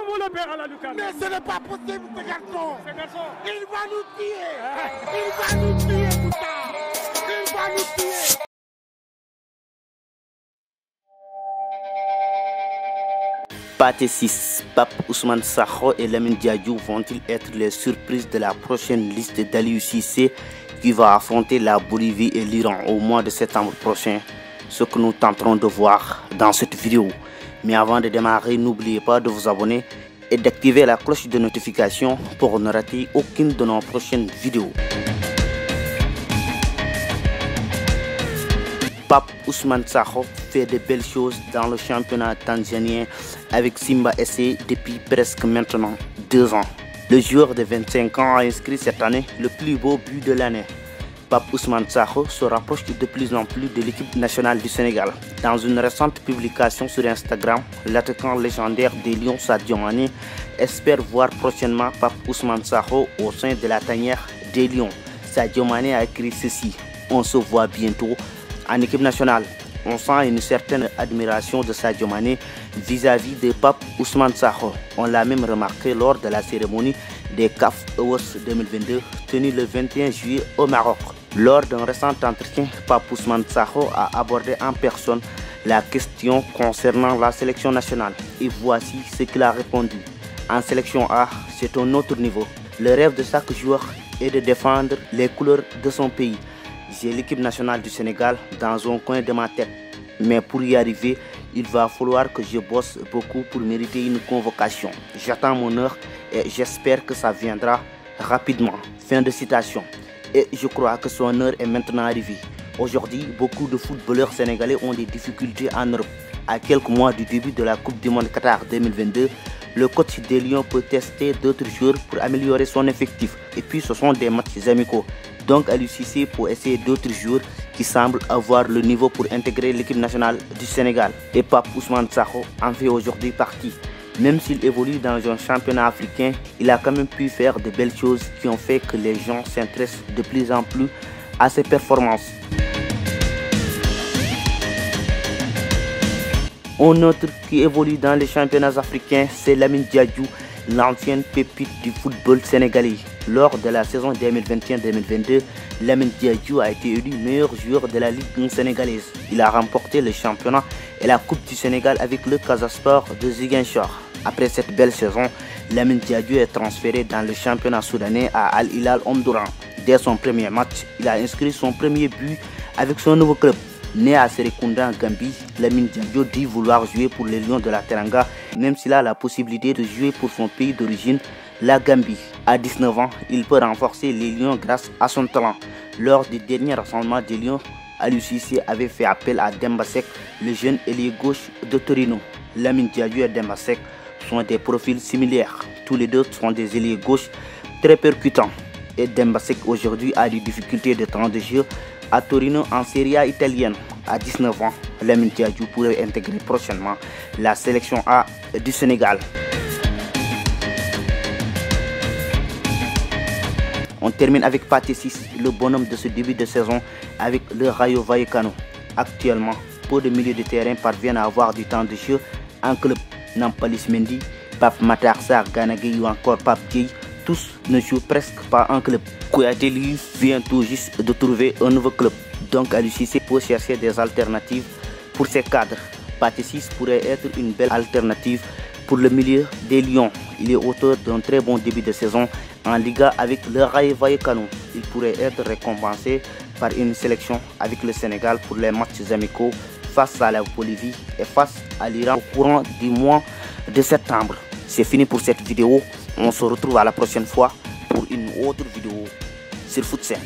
vous le père Alalukan. Mais ce n'est pas possible, ce garçon. Ce garçon. Il va nous tuer. Il va nous tuer, Moussa. Il va nous tuer. Pathé 6, Pape Ousmane Sakho et Lamine Diadio vont-ils être les surprises de la prochaine liste d'Aliou Cissé qui va affronter la Bolivie et l'Iran au mois de septembre prochain? Ce que nous tenterons de voir dans cette vidéo. Mais avant de démarrer, n'oubliez pas de vous abonner et d'activer la cloche de notification pour ne rater aucune de nos prochaines vidéos. Pape Ousmane Sakho fait de belles choses dans le championnat tanzanien avec Simba SC depuis presque maintenant 2 ans. Le joueur de 25 ans a inscrit cette année le plus beau but de l'année. Pape Ousmane Sakho se rapproche de plus en plus de l'équipe nationale du Sénégal. Dans une récente publication sur Instagram, l'attaquant légendaire des Lions Sadio Mané espère voir prochainement Pape Ousmane Sakho au sein de la tanière des Lions. Sadio Mané a écrit ceci: on se voit bientôt en équipe nationale. On sent une certaine admiration de Sadio Mané vis-à-vis de Pape Ousmane Sakho. On l'a même remarqué lors de la cérémonie des CAF Awards 2022 tenue le 21 juillet au Maroc. Lors d'un récent entretien, Pape Ousmane Sakho a abordé en personne la question concernant la sélection nationale. Et voici ce qu'il a répondu. En sélection A, c'est un autre niveau. Le rêve de chaque joueur est de défendre les couleurs de son pays. J'ai l'équipe nationale du Sénégal dans un coin de ma tête. Mais pour y arriver, il va falloir que je bosse beaucoup pour mériter une convocation. J'attends mon heure et j'espère que ça viendra rapidement. Fin de citation. Et je crois que son heure est maintenant arrivée. Aujourd'hui, beaucoup de footballeurs sénégalais ont des difficultés en Europe. À quelques mois du début de la Coupe du Monde Qatar 2022, le coach des Lions peut tester d'autres joueurs pour améliorer son effectif. Et puis ce sont des matchs amicaux. Donc Aliou Cissé pour essayer d'autres joueurs qui semblent avoir le niveau pour intégrer l'équipe nationale du Sénégal. Et Pape Ousmane Sakho en fait aujourd'hui partie. Même s'il évolue dans un championnat africain, il a quand même pu faire de belles choses qui ont fait que les gens s'intéressent de plus en plus à ses performances. Un autre qui évolue dans les championnats africains, c'est Lamine Diadio, l'ancienne pépite du football sénégalais. Lors de la saison 2021-2022, Lamine Diadio a été élu meilleur joueur de la Ligue 1 sénégalaise. Il a remporté le championnat et la Coupe du Sénégal avec le Casa Sport de Ziguinchor. Après cette belle saison, Lamine Diadio est transféré dans le championnat soudanais à Al Hilal Omdurman. Dès son premier match, il a inscrit son premier but avec son nouveau club. Né à Serekunda en Gambie, Lamine Diadio dit vouloir jouer pour les Lions de la Teranga, même s'il a la possibilité de jouer pour son pays d'origine, la Gambie. À 19 ans, il peut renforcer les Lions grâce à son talent. Lors du dernier rassemblement des Lions, Aliou Cissé avait fait appel à Demba Seck, le jeune ailier gauche de Torino. Lamine Diadio et Demba Seck sont des profils similaires. Tous les deux sont des ailiers gauche très percutants. Et Demba Seck aujourd'hui a des difficultés de temps de jeu à Torino en Serie A italienne. À 19 ans, Lamine Diadio pourrait intégrer prochainement la sélection A du Sénégal. On termine avec Pathé 6, le bonhomme de ce début de saison avec le Rayo Vallecano. Actuellement, peu de milieux de terrain parviennent à avoir du temps de jeu en club. Nampalys Mendy, Pape Matar Sarr, Gana Gueye ou encore Pape Gueye, tous ne jouent presque pas en club. Kouyaté lui vient tout juste de trouver un nouveau club. Donc Aliou Cissé peut chercher des alternatives pour ses cadres. Pathé 6 pourrait être une belle alternative pour le milieu des Lions. Il est auteur d'un très bon début de saison en Liga avec le Rayo Vallecano. Il pourrait être récompensé par une sélection avec le Sénégal pour les matchs amicaux face à la Bolivie et face à l'Iran au courant du mois de septembre. C'est fini pour cette vidéo. On se retrouve à la prochaine fois pour une autre vidéo sur Foot 5.